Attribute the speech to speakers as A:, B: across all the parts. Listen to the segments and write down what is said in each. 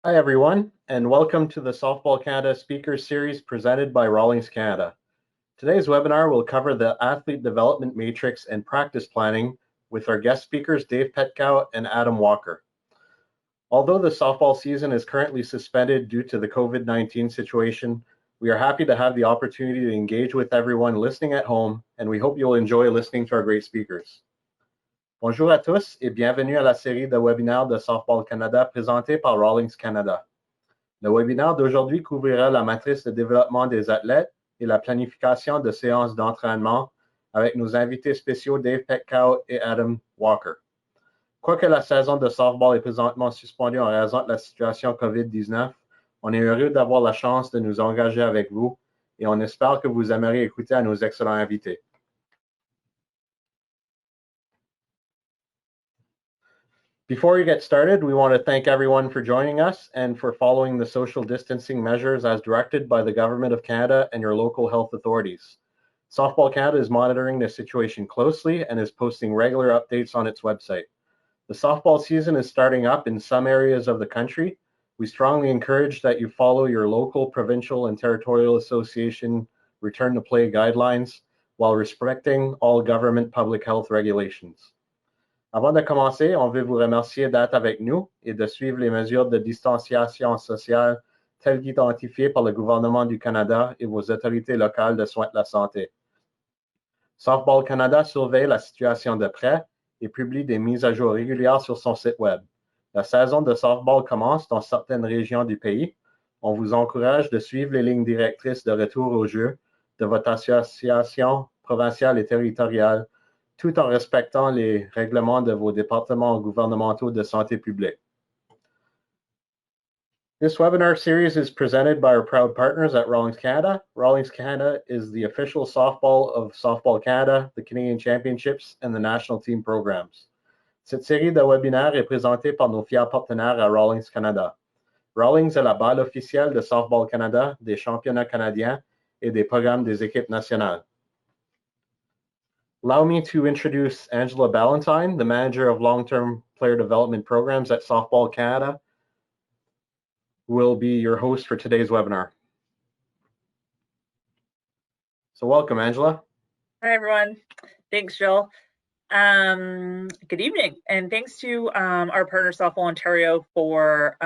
A: Hi everyone, and welcome to the Softball Canada Speakers Series presented by Rawlings Canada. Today's webinar will cover the Athlete Development Matrix and Practice Planning with our guest speakers Dave Peatkau and Adam Walker. Although the softball season is currently suspended due to the COVID-19 situation, we are happy to have the opportunity to engage with everyone listening at home, and we hope you'll enjoy listening to our great speakers. Bonjour à tous et bienvenue à la série de webinaires de Softball Canada présentée par Rawlings Canada. Le webinaire d'aujourd'hui couvrira la matrice de développement des athlètes et la planification de séances d'entraînement avec nos invités spéciaux Dave Peatkau et Adam Walker. Quoique la saison de softball est présentement suspendue en raison de la situation COVID-19, on est heureux d'avoir la chance de nous engager avec vous et on espère que vous aimerez écouter à nos excellents invités. Before we get started, we want to thank everyone for joining us and for following the social distancing measures as directed by the Government of Canada and your local health authorities. Softball Canada is monitoring the situation closely and is posting regular updates on its website. The softball season is starting up in some areas of the country. We strongly encourage that you follow your local, provincial, and territorial association return to play guidelines while respecting all government public health regulations. Avant de commencer, on veut vous remercier d'être avec nous et de suivre les mesures de distanciation sociale telles qu'identifiées par le gouvernement du Canada et vos autorités locales de soins de la santé. Softball Canada surveille la situation de près et publie des mises à jour régulières sur son site web. La saison de softball commence dans certaines régions du pays. On vous encourage de suivre les lignes directrices de retour au jeu de votre association provinciale et territoriale tout en respectant les règlements de vos départements gouvernementaux de santé publique. This webinar series is presented by our proud partners at Rawlings Canada. Rawlings Canada is the official softball of Softball Canada, the Canadian Championships, and the national team programs. Cette série de webinaires est présentée par nos fiers partenaires à Rawlings Canada. Rawlings est la balle officielle de Softball Canada, des championnats canadiens et des programmes des équipes nationales. Allow me to introduce Angela Ballantyne, the Manager of Long-Term Player Development Programs at Softball Canada, who will be your host for today's webinar. So welcome, Angela.
B: Hi, everyone. Thanks, Jill. Good evening, and thanks to our partner Softball Ontario for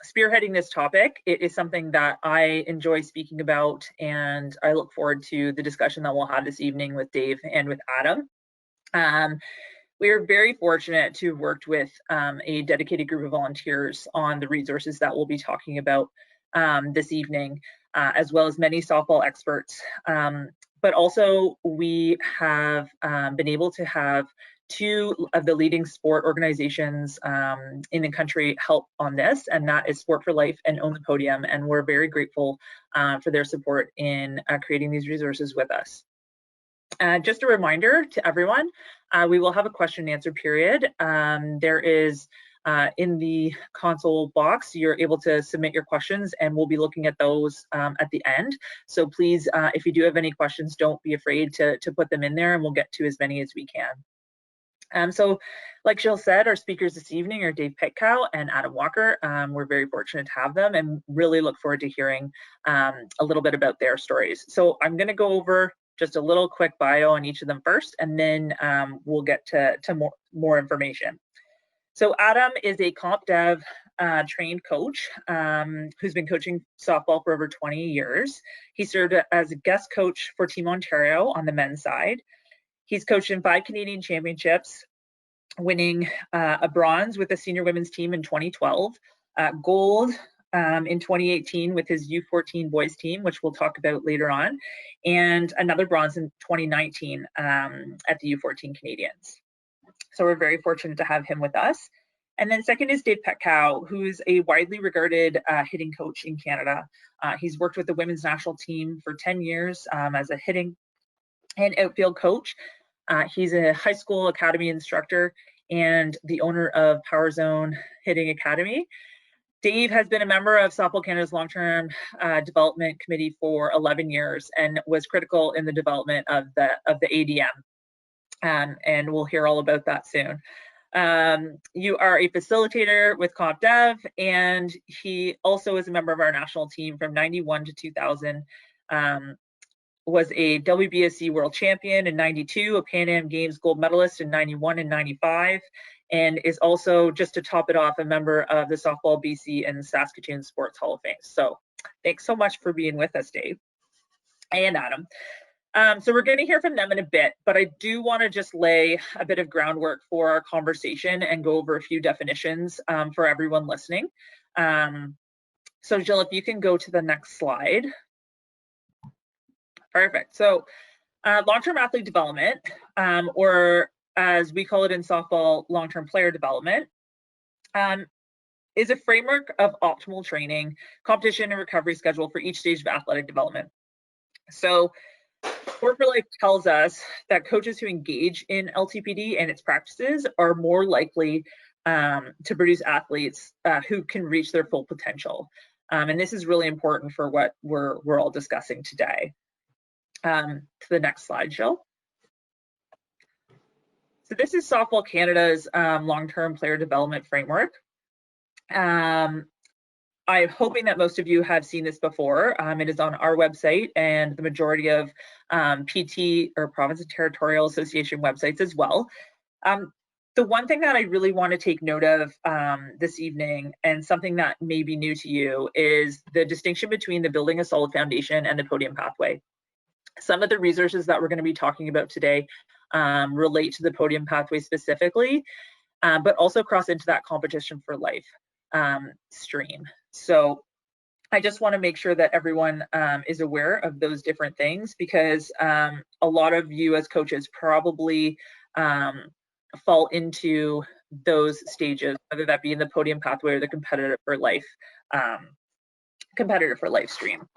B: spearheading this topic. It is something that I enjoy speaking about, and I look forward to the discussion that we'll have this evening with Dave and with Adam. We are very fortunate to have worked with a dedicated group of volunteers on the resources that we'll be talking about this evening, as well as many softball experts. But also we have been able to have two of the leading sport organizations in the country help on this, and that is Sport for Life and Own the Podium, and we're very grateful for their support in creating these resources with us. Just a reminder to everyone, we will have a question and answer period. There is in the console box, you're able to submit your questions, and we'll be looking at those at the end. So please, if you do have any questions, don't be afraid to put them in there, and we'll get to as many as we can. So like Jill said, our speakers this evening are Dave Peatkau and Adam Walker. We're very fortunate to have them and really look forward to hearing a little bit about their stories. So I'm going to go over just a little quick bio on each of them first, and then we'll get to more information. So Adam is a comp dev trained coach who's been coaching softball for over 20 years. He served as a guest coach for Team Ontario on the men's side. He's coached in 5 Canadian championships, winning a bronze with the senior women's team in 2012, gold in 2018 with his U14 boys team, which we'll talk about later on, and another bronze in 2019 at the U14 Canadians. So we're very fortunate to have him with us. And then second is Dave Peatkau, who is a widely regarded hitting coach in Canada. He's worked with the women's national team for 10 years as a hitting and outfield coach. He's a high school academy instructor and the owner of Power Zone Hitting Academy. Dave has been a member of Softball Canada's long-term development committee for 11 years and was critical in the development of the ADM. And we'll hear all about that soon. You are a facilitator with CompDev, and he also is a member of our national team from 91 to 2000. Was a WBSC world champion in 92, a Pan Am Games gold medalist in 91 and 95, and is also, just to top it off, a member of the Softball BC and Saskatoon Sports Hall of Fame. So thanks so much for being with us, Dave and Adam. So we're going to hear from them in a bit, but I do want to just lay a bit of groundwork for our conversation and go over a few definitions for everyone listening. So Jill, if you can go to the next slide. Perfect. So long-term athlete development, or as we call it in softball, long-term player development, is a framework of optimal training, competition, and recovery schedule for each stage of athletic development. So Sport for Life tells us that coaches who engage in LTPD and its practices are more likely to produce athletes who can reach their full potential. And this is really important for what we're all discussing today. To the next slide, Jill. So this is Softball Canada's long-term player development framework. I'm hoping that most of you have seen this before. It is on our website and the majority of PT or Province and Territorial Association websites as well. The one thing that I really want to take note of this evening, and something that may be new to you, is the distinction between the building a solid foundation and the podium pathway. Some of the resources that we're going to be talking about today relate to the podium pathway specifically, but also cross into that competition for life stream. So I just want to make sure that everyone is aware of those different things, because a lot of you as coaches probably fall into those stages, whether that be in the podium pathway or the competitive for life stream.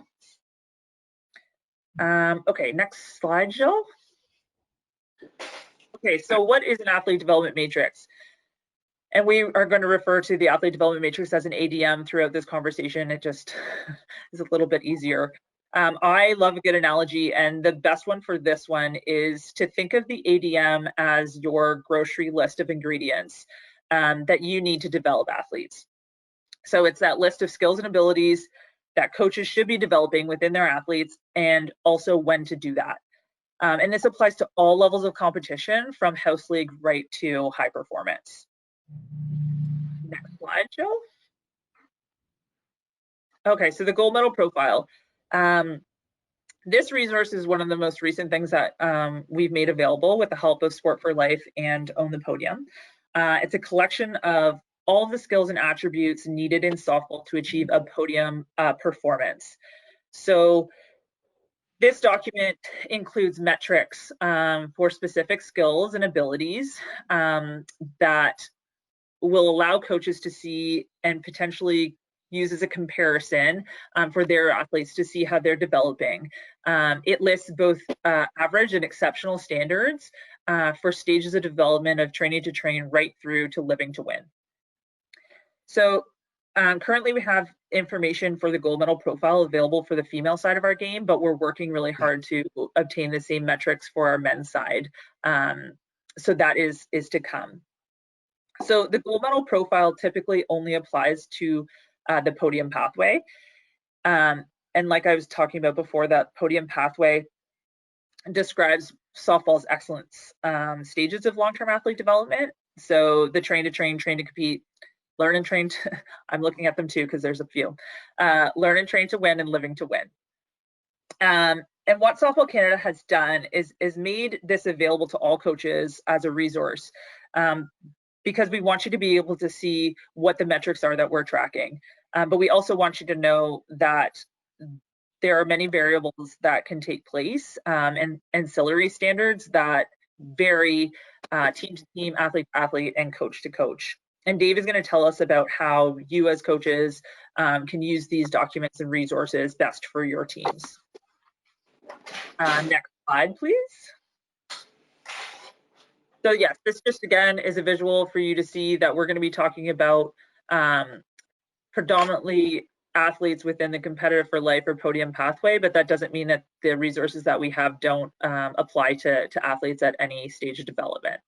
B: Okay, next slide, Jill. Okay, so what is an athlete development matrix? And we are going to refer to the athlete development matrix as an ADM throughout this conversation. It just is a little bit easier. I love a good analogy, and the best one for this one is to think of the ADM as your grocery list of ingredients that you need to develop athletes. So it's that list of skills and abilities that coaches should be developing within their athletes, and also when to do that. And this applies to all levels of competition, from house league right to high performance. Next slide, Jill. Okay, so the gold medal profile. This resource is one of the most recent things that we've made available with the help of Sport for Life and Own the Podium. It's a collection of all the skills and attributes needed in softball to achieve a podium performance. So this document includes metrics for specific skills and abilities that will allow coaches to see and potentially use as a comparison for their athletes to see how they're developing. It lists both average and exceptional standards for stages of development of training to train right through to living to win. So currently we have information for the gold medal profile available for the female side of our game, but we're working really hard to obtain the same metrics for our men's side. So that is to come. So the gold medal profile typically only applies to the podium pathway. And like I was talking about before, that podium pathway describes softball's excellence stages of long-term athlete development. So the train to train, train to compete, learn and train to, I'm looking at them too because there's a few, learn and train to win, and living to win. And what Softball Canada has done is made this available to all coaches as a resource, because we want you to be able to see what the metrics are that we're tracking. But we also want you to know that there are many variables that can take place, and ancillary standards that vary team to team, athlete to athlete, and coach to coach. And Dave is going to tell us about how you as coaches can use these documents and resources best for your teams. Next slide, please. So yes, this just again is a visual for you to see that we're going to be talking about predominantly athletes within the competitive for life or podium pathway, but that doesn't mean that the resources that we have don't apply to athletes at any stage of development.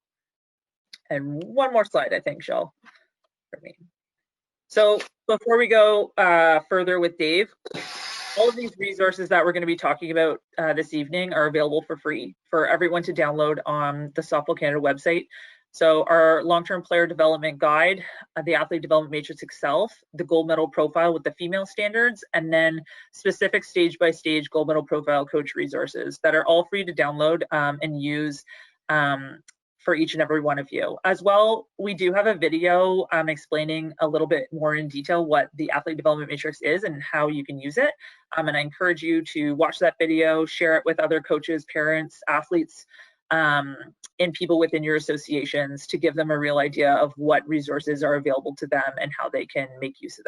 B: And one more slide, I think, Shell, for me. So before we go further with Dave, all of these resources that we're going to be talking about this evening are available for free for everyone to download on the Softball Canada website. So our long-term player development guide, the athlete development matrix itself, the gold medal profile with the female standards, and then specific stage-by-stage gold medal profile coach resources that are all free to download and use for each and every one of you. As well, we do have a video explaining a little bit more in detail what the athlete development matrix is and how you can use it. And I encourage you to watch that video, share it with other coaches, parents, athletes, and people within your associations to give them a real idea of what resources are available to them and how they can make use of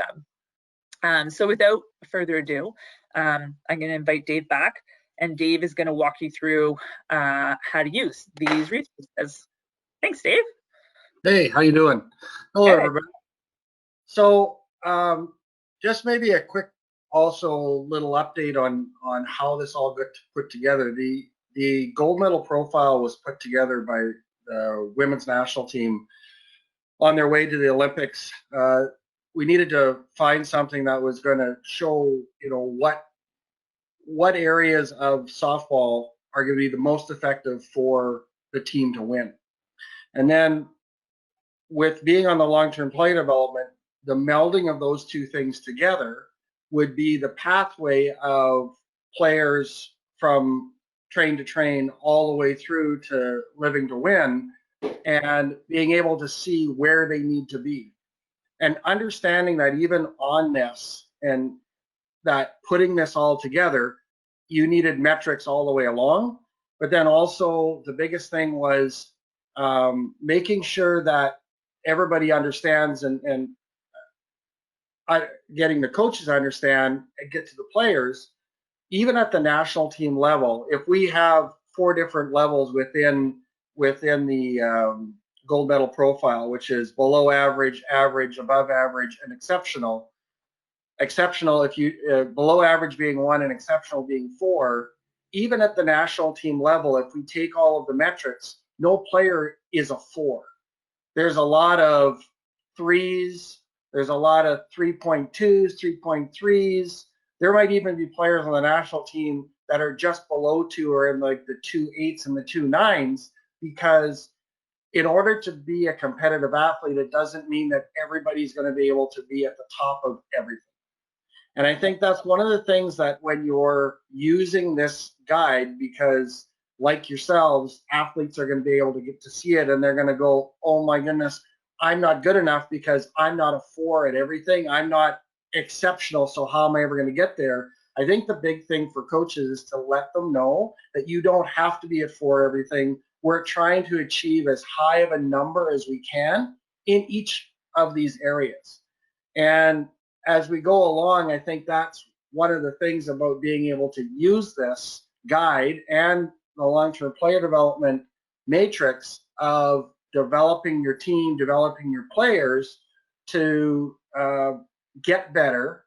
B: them. So without further ado, I'm going to invite Dave back, and Dave is going to walk you through how to use these resources. Thanks, Dave.
C: Hey, how you doing? Hello,
B: Good.
C: everybody. So just maybe a quick also little update on how this all got put together. The gold medal profile was put together by the women's national team on their way to the Olympics. We needed to find something that was going to show, what areas of softball are going to be the most effective for the team to win. And then with being on the long-term play development, the melding of those two things together would be the pathway of players from train to train all the way through to living to win, and being able to see where they need to be. And understanding that even on this, and that putting this all together, you needed metrics all the way along. But then also the biggest thing was making sure that everybody understands and getting the coaches to understand and get to the players, even at the national team level. If we have 4 different levels within the gold medal profile, which is below average, average, above average, and exceptional. Exceptional, if you below average being 1 and exceptional being 4, even at the national team level, if we take all of the metrics, no player is a 4. There's a lot of 3s. There's a lot of 3.2s, 3.3s. There might even be players on the national team that are just below 2 or in like the 2.8s and the 2.9s, because in order to be a competitive athlete, it doesn't mean that everybody's going to be able to be at the top of everything. And I think that's one of the things that when you're using this guide, because like yourselves, athletes are going to be able to get to see it and they're going to go, oh my goodness, I'm not good enough because I'm not a 4 at everything. I'm not exceptional. So how am I ever going to get there? I think the big thing for coaches is to let them know that you don't have to be at 4 everything. We're trying to achieve as high of a number as we can in each of these areas. And as we go along, I think that's one of the things about being able to use this guide and the long-term player development matrix of developing your team, developing your players to get better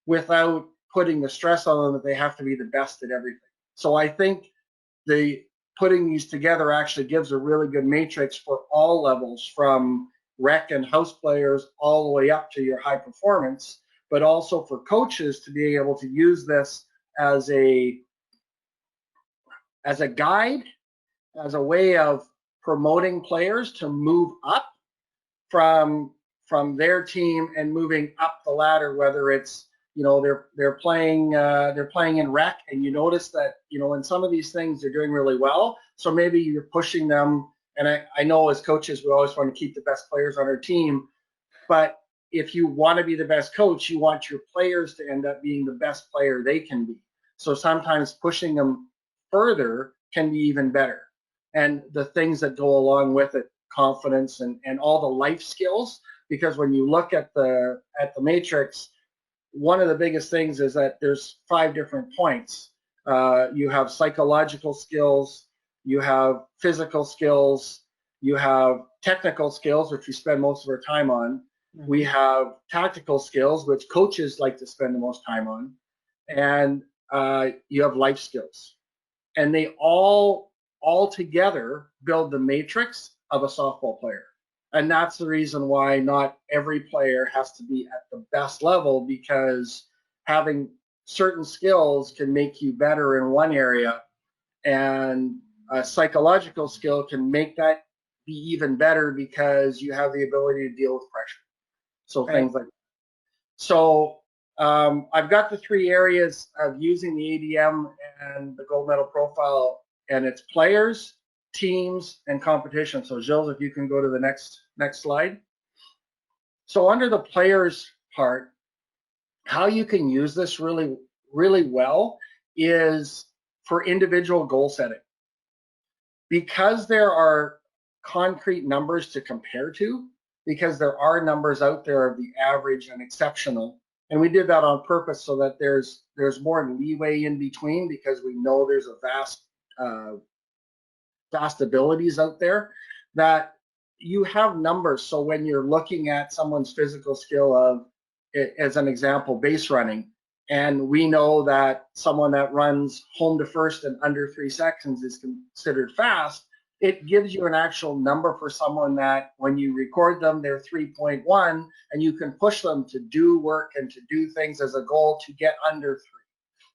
C: without putting the stress on them that they have to be the best at everything. So I think the putting these together actually gives a really good matrix for all levels, from rec and house players all the way up to your high performance, but also for coaches to be able to use this as a guide, as a way of promoting players to move up from their team and moving up the ladder, whether it's, they're playing in rec, and you notice that, in some of these things they're doing really well. So maybe you're pushing them. And I know as coaches, we always want to keep the best players on our team. But if you want to be the best coach, you want your players to end up being the best player they can be. So sometimes pushing them further can be even better. And the things that go along with it, confidence and all the life skills, because when you look at the matrix, one of the biggest things is that there's 5 different points. You have psychological skills, you have physical skills, you have technical skills, which we spend most of our time on. We have tactical skills, which coaches like to spend the most time on. And you have life skills. And they all together build the matrix of a softball player. And that's the reason why not every player has to be at the best level, because having certain skills can make you better in one area, and a psychological skill can make that be even better because you have the ability to deal with pressure. So things like that. So I've got the 3 areas of using the ADM and the gold medal profile, and it's players, teams, and competition. So Gilles, if you can go to the next slide. So under the players part, how you can use this really well is for individual goal setting. Because there are concrete numbers to compare to, because there are numbers out there of the average and exceptional, and we did that on purpose so that there's more leeway in between, because we know there's a vast abilities out there, that you have numbers. So when you're looking at someone's physical skill of, as an example, base running, and we know that someone that runs home to first in under 3 seconds is considered fast, it gives you an actual number for someone that when you record them, they're 3.1, and you can push them to do work and to do things as a goal to get under 3.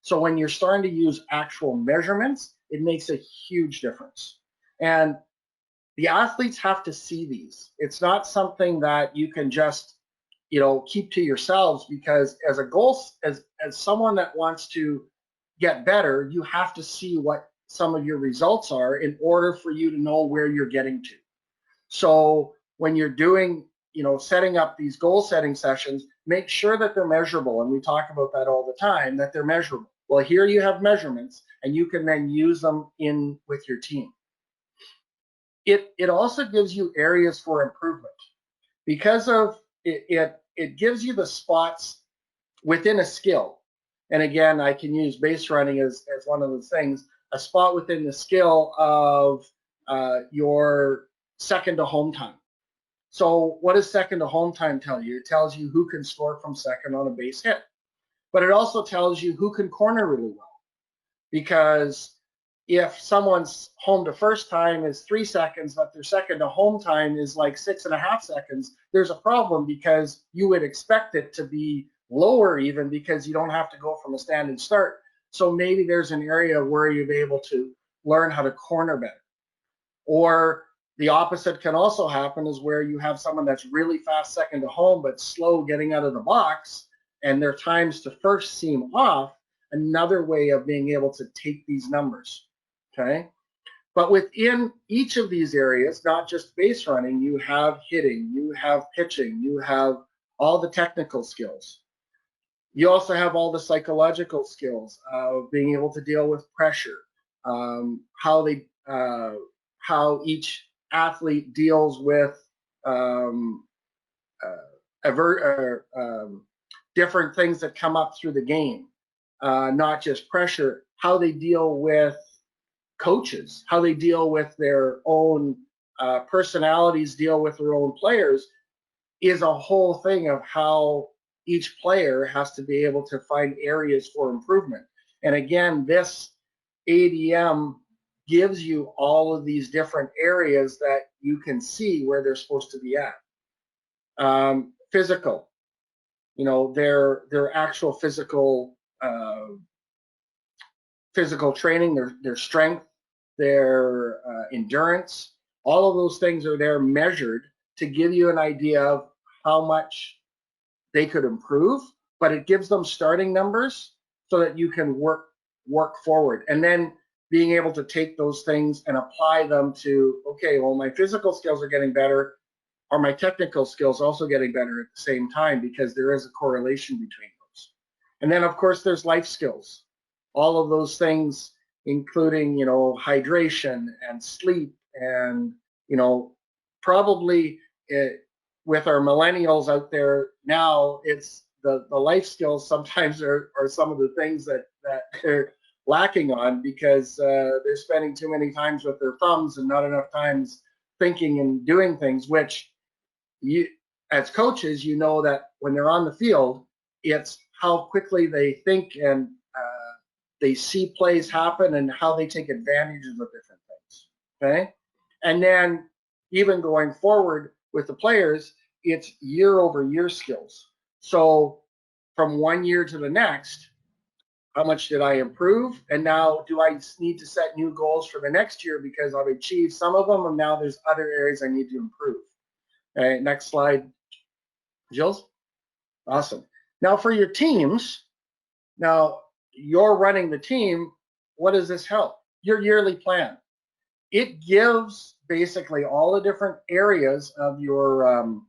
C: So when you're starting to use actual measurements, it makes a huge difference. And the athletes have to see these. It's not something that you can just, keep to yourselves, because as a goal, as someone that wants to get better, you have to see what some of your results are in order for you to know where you're getting to. So when you're doing, setting up these goal setting sessions, make sure that they're measurable. And we talk about that all the time, that they're measurable. Well, here you have measurements, and you can then use them in with your team. It also gives you areas for improvement, because of it gives you the spots within a skill. And again, I can use base running as one of the things, a spot within the skill of your second to home time. So what does second to home time tell you? It tells you who can score from second on a base hit, but it also tells you who can corner really well. Because if someone's home to first time is 3 seconds, but their second to home time is like 6.5 seconds, there's a problem, because you would expect it to be lower even, because you don't have to go from a standing start. So maybe there's an area where you'll be able to learn how to corner better. Or the opposite can also happen, is where you have someone that's really fast second to home, but slow getting out of the box, and their times to first seem off. Another way of being able to take these numbers, okay? But within each of these areas, not just base running, you have hitting, you have pitching, you have all the technical skills. You also have all the psychological skills of being able to deal with pressure, how each athlete deals with different things that come up through the game, not just pressure, how they deal with coaches, how they deal with their own personalities, deal with their own players, is a whole thing of how each player has to be able to find areas for improvement. And again, this ADM gives you all of these different areas that you can see where they're supposed to be at. Physical, their actual physical training, their strength, their endurance, all of those things are there measured to give you an idea of how much they could improve, but it gives them starting numbers so that you can work forward. And then being able to take those things and apply them to, okay, well, my physical skills are getting better. Are my technical skills also getting better at the same time? Because there is a correlation between those. And then, of course, there's life skills. All of those things, including, hydration and sleep, and, probably with our millennials out there now, it's the life skills sometimes are some of the things that they're lacking on, because they're spending too many times with their thumbs and not enough times thinking and doing things, which you, as coaches, that when they're on the field, it's how quickly they think and they see plays happen and how they take advantages of different things, okay? And then even going forward with the players, it's year-over-year skills. So from one year to the next, how much did I improve? And now do I need to set new goals for the next year because I've achieved some of them and now there's other areas I need to improve. All right, next slide, Jills. Awesome. Now for your teams, now you're running the team, what does this help? Your yearly plan. It gives basically all the different areas of your,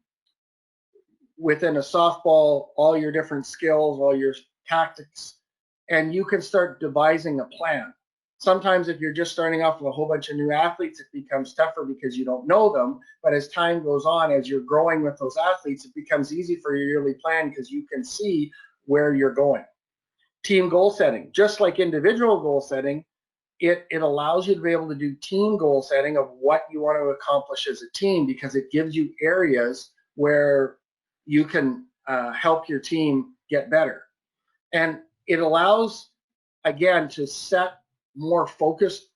C: within a softball, all your different skills, all your tactics, and you can start devising a plan. Sometimes if you're just starting off with a whole bunch of new athletes, it becomes tougher because you don't know them. But as time goes on, as you're growing with those athletes, it becomes easy for your yearly plan because you can see where you're going. Team goal setting, just like individual goal setting, it allows you to be able to do team goal setting of what you want to accomplish as a team, because it gives you areas where you can help your team get better. And it allows, again, to set more focused,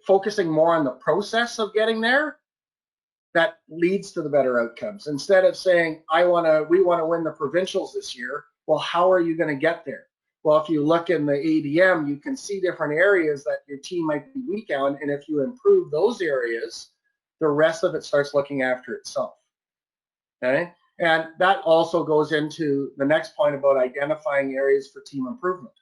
C: focusing more on the process of getting there. That leads to the better outcomes. Instead of saying, we want to win the provincials this year. Well, how are you going to get there? Well, if you look in the ADM, you can see different areas that your team might be weak on. And if you improve those areas, the rest of it starts looking after itself. Okay. And that also goes into the next point about identifying areas for team improvement.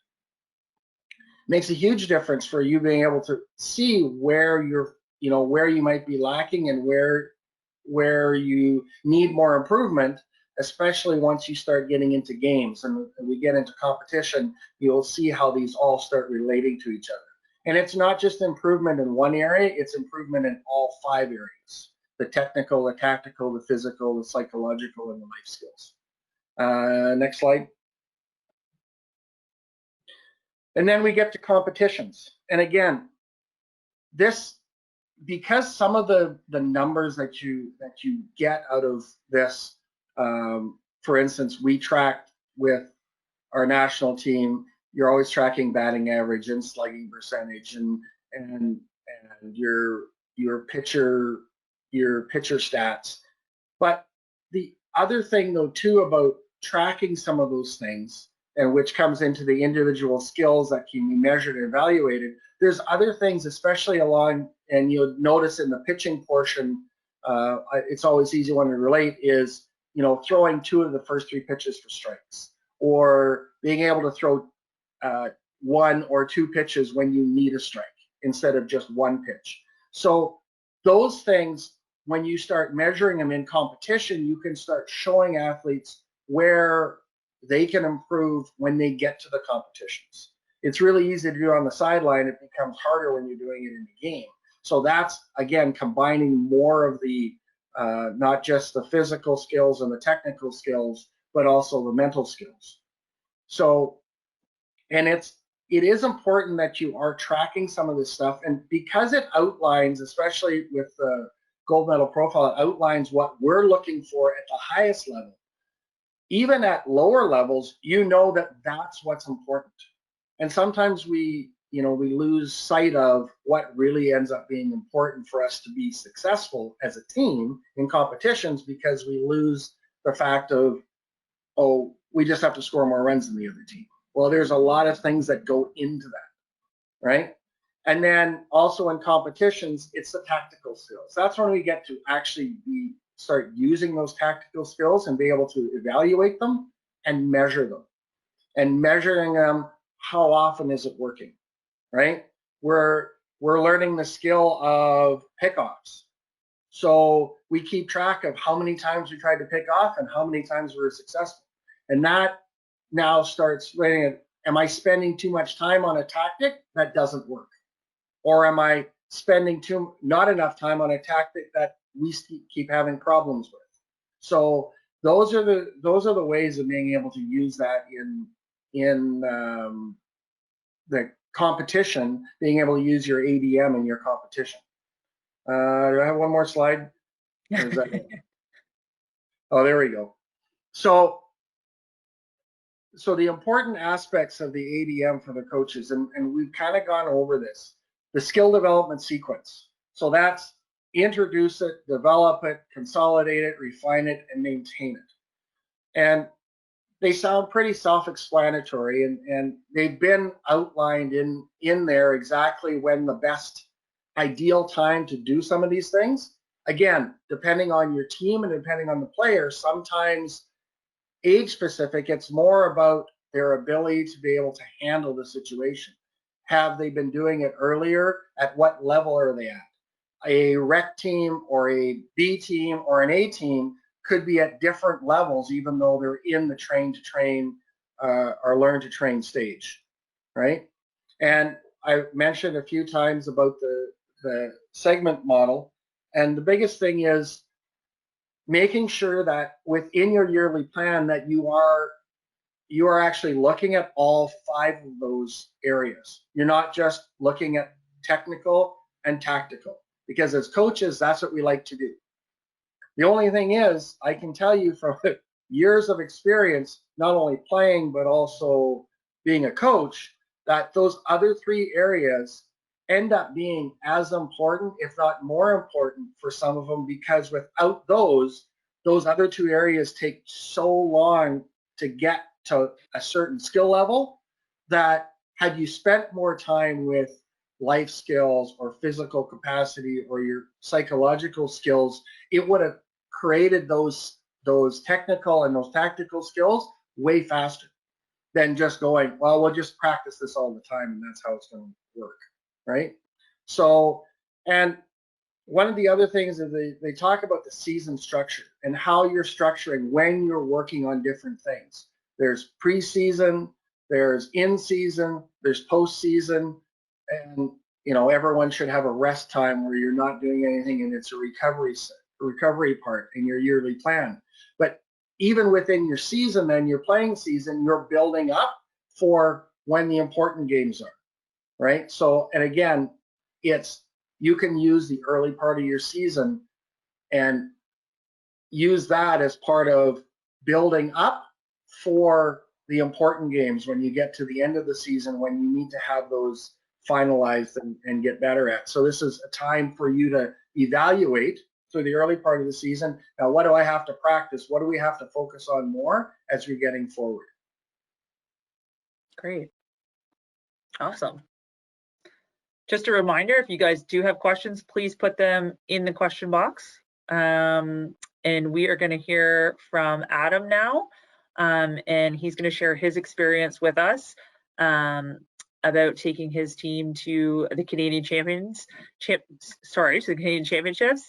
C: Makes a huge difference for you being able to see where you're, where you might be lacking and where you need more improvement, especially once you start getting into games and we get into competition. You'll see how these all start relating to each other. And it's not just improvement in one area, it's improvement in all 5 areas: the technical, the tactical, the physical, the psychological, and the life skills. Next slide. And then we get to competitions. And again, this, because some of the numbers that you get out of this, for instance, we tracked with our national team, you're always tracking batting average and slugging percentage and your pitcher stats. But the other thing though too about tracking some of those things, and which comes into the individual skills that can be measured and evaluated, there's other things, especially along, and you'll notice in the pitching portion, it's always easy one to relate, is throwing 2 of the first 3 pitches for strikes, or being able to throw 1 or 2 pitches when you need a strike instead of just 1 pitch. So those things, when you start measuring them in competition, you can start showing athletes where they can improve when they get to the competitions. It's really easy to do on the sideline. It becomes harder when you're doing it in the game. So that's, again, combining more of the, not just the physical skills and the technical skills, but also the mental skills. So, and it is important that you are tracking some of this stuff. And because it outlines, especially with the gold medal profile, it outlines what we're looking for at the highest level. Even at lower levels, that that's what's important. And sometimes we lose sight of what really ends up being important for us to be successful as a team in competitions, because we lose the fact of, oh, we just have to score more runs than the other team. Well, there's a lot of things that go into that, right? And then also in competitions, it's the tactical skills. That's when we get to actually start using those tactical skills and be able to evaluate them and measure them. And measuring them, how often is it working, right? We're learning the skill of pickoffs. So we keep track of how many times we tried to pick off and how many times we were successful. And that now starts weighing, am I spending too much time on a tactic that doesn't work? Or am I spending not enough time on a tactic that we keep having problems with? So those are the ways of being able to use that in the competition, being able to use your ADM in your competition. Do I have one more slide? Or is that it? Oh, there we go. So the important aspects of the ADM for the coaches, and we've kind of gone over this, the skill development sequence. So that's introduce it, develop it, consolidate it, refine it, and maintain it. And they sound pretty self-explanatory, and they've been outlined in there exactly when the best ideal time to do some of these things. Again, depending on your team and depending on the player, sometimes age specific, it's more about their ability to be able to handle the situation. Have they been doing it earlier? At what level are they at? A rec team or a B team or an A team could be at different levels, even though they're in the train to train or learn to train stage, right? And I mentioned a few times about the segment model, and the biggest thing is making sure that within your yearly plan that you are actually looking at all 5 of those areas. You're not just looking at technical and tactical, because as coaches, that's what we like to do. The only thing is, I can tell you from years of experience, not only playing, but also being a coach, that those other 3 areas end up being as important, if not more important for some of them, because without those other 2 areas take so long to get to a certain skill level, that had you spent more time with life skills or physical capacity or your psychological skills, it would have created those technical and those tactical skills way faster than just going, well, we'll just practice this all the time and that's how it's going to work, right? So, and one of the other things is they talk about the season structure and how you're structuring when you're working on different things. There's preseason, there's in season, there's postseason, and everyone should have a rest time where you're not doing anything, and it's a recovery part in your yearly plan. But even within your season, then your playing season, you're building up for when the important games are, right? So, and again, you can use the early part of your season and use that as part of building up for the important games when you get to the end of the season, when you need to have those finalized and get better at. So this is a time for you to evaluate through the early part of the season. Now, what do I have to practice? What do we have to focus on more as we're getting forward?
B: Great. Awesome. Just a reminder, if you guys do have questions, please put them in the question box. And we are going to hear from Adam now. And he's going to share his experience with us about taking his team to the Canadian Championships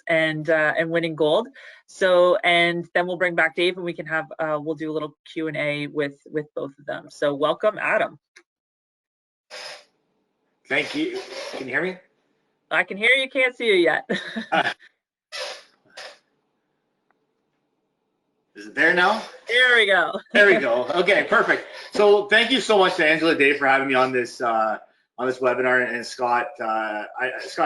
B: and winning gold. So, and then we'll bring back Dave, and we can have we'll do a little Q&A with both of them. So, welcome, Adam.
D: Thank you. Can you hear me?
B: I can hear you. Can't see you yet.
D: Is it there now?
B: There we go.
D: There we go. Okay, perfect. So thank you so much to Angela and Dave for having me on this webinar, and Scott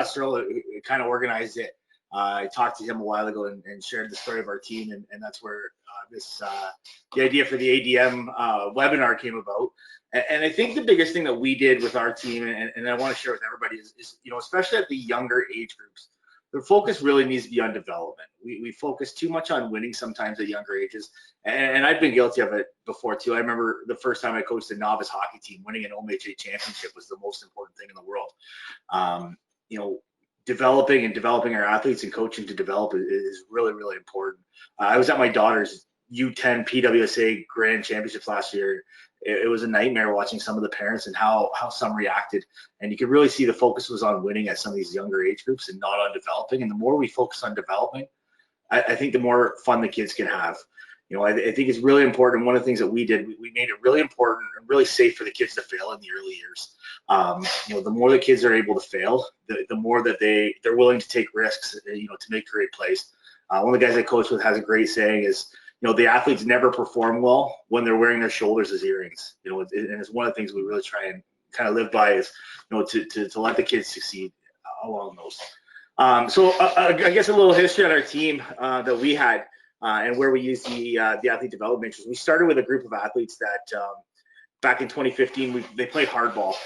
D: Searle kind of organized it. I talked to him a while ago and shared the story of our team, and that's where the idea for the ADM webinar came about. And I think the biggest thing that we did with our team, and I want to share with everybody, is especially at the younger age groups, the focus really needs to be on development. We focus too much on winning sometimes at younger ages, and I've been guilty of it before too. I remember the first time I coached a novice hockey team, winning an OMHA championship was the most important thing in the world. Developing our athletes and coaching to develop is really, really important. I was at my daughter's U10 PWSA Grand Championships last year. It was a nightmare watching some of the parents and how some reacted, and you could really see the focus was on winning at some of these younger age groups and not on developing. And the more we focus on developing, I think the more fun the kids can have. I think it's really important. One of the things that we did, we made it really important and really safe for the kids to fail in the early years. The more the kids are able to fail, the more that they're willing to take risks, to make great plays. One of the guys I coach with has a great saying is, the athletes never perform well when they're wearing their shoulders as earrings. And it's one of the things we really try and kind of live by is, to let the kids succeed along those. So I guess a little history on our team that we had and where we used the athlete development. We started with a group of athletes that back in 2015 they played hardball.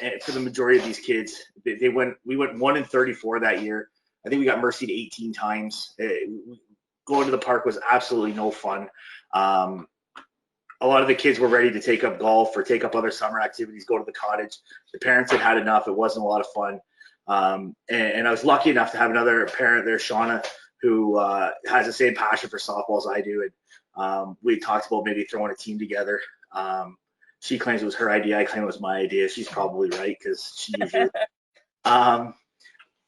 D: and for the majority of these kids, we went 1-34 that year. I think we got mercied 18 times. Going to the park was absolutely no fun. A lot of the kids were ready to take up golf or take up other summer activities, go to the cottage. The parents had had enough. It wasn't a lot of fun. And I was lucky enough to have another parent there, Shauna, who has the same passion for softball as I do. And we talked about maybe throwing a team together. She claims it was her idea. I claim it was my idea. She's probably right because she usually.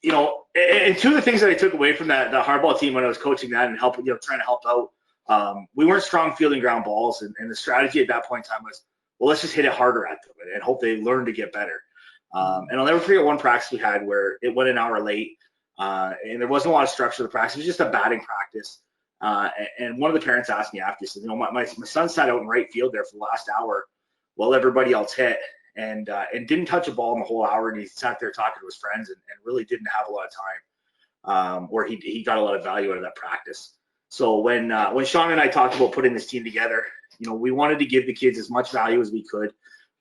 D: You know, and two of the things that I took away from the hardball team when I was coaching that and helping, trying to help out, we weren't strong fielding ground balls, and the strategy at that point in time was, well, let's just hit it harder at them and hope they learn to get better. And I'll never forget one practice we had where it went an hour late, and there wasn't a lot of structure to the practice. It was just a batting practice. And one of the parents asked me after, he said, my son sat out in right field there for the last hour while everybody else hit, and didn't touch a ball in the whole hour, and he sat there talking to his friends and really didn't have a lot of time, where he got a lot of value out of that practice. So when Sean and I talked about putting this team together, we wanted to give the kids as much value as we could.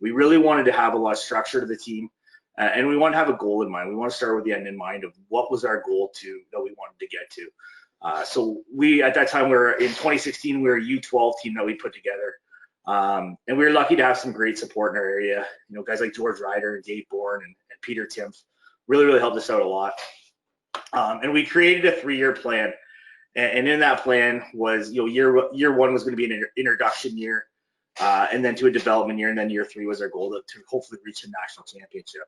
D: We really wanted to have a lot of structure to the team, and we want to have a goal in mind. We want to start with the end in mind of what was our goal that we wanted to get to. So we, at that time, in 2016, we were a U12 team that we put together. And we were lucky to have some great support in our area. Guys like George Ryder and Dave Bourne and Peter Timpf really helped us out a lot. And we created a 3-year plan. And in that plan was, year one was going to be an introduction year, and then to a development year, and then year 3 was our goal to hopefully reach a national championship.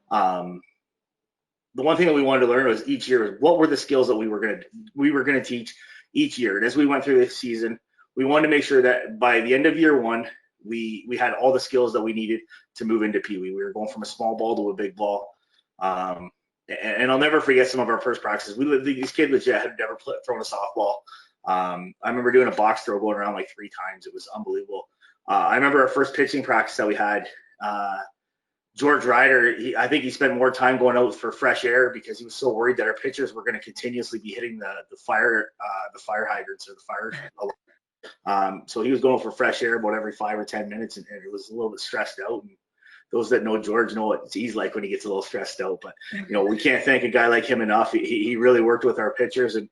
D: The one thing that we wanted to learn was each year, what were the skills that we were going to teach each year. And as we went through this season, we wanted to make sure that by the end of year 1, we had all the skills that we needed to move into Pee Wee. We were going from a small ball to a big ball. And I'll never forget some of our first practices. These kids legit had never thrown a softball. I remember doing a box throw going around like 3 times. It was unbelievable. I remember our first pitching practice that we had. George Ryder, I think he spent more time going out for fresh air because he was so worried that our pitchers were going to continuously be hitting the fire hydrants or the fire alarm. So he was going for fresh air about every 5 or 10 minutes, and it was a little bit stressed out. And those that know George know what he's like when he gets a little stressed out. But we can't thank a guy like him enough. He really worked with our pitchers, and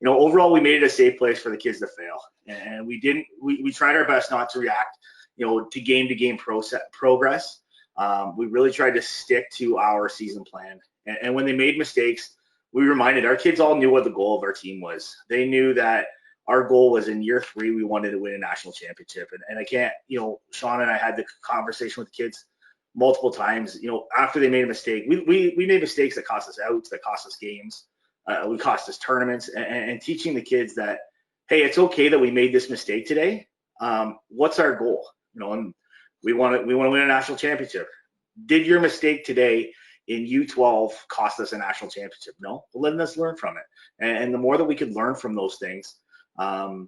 D: overall we made it a safe place for the kids to fail. And we tried our best not to react, to game progress. We really tried to stick to our season plan. And when they made mistakes, we reminded our kids all knew what the goal of our team was. They knew that our goal was in year 3, we wanted to win a national championship. And I can't, Sean and I had the conversation with the kids multiple times, after they made a mistake. We made mistakes that cost us outs, that cost us games, we cost us tournaments, and teaching the kids that, hey, it's okay that we made this mistake today. What's our goal? And we want to win a national championship. Did your mistake today in U12 cost us a national championship? No. Well, letting us learn from it. And the more that we could learn from those things, the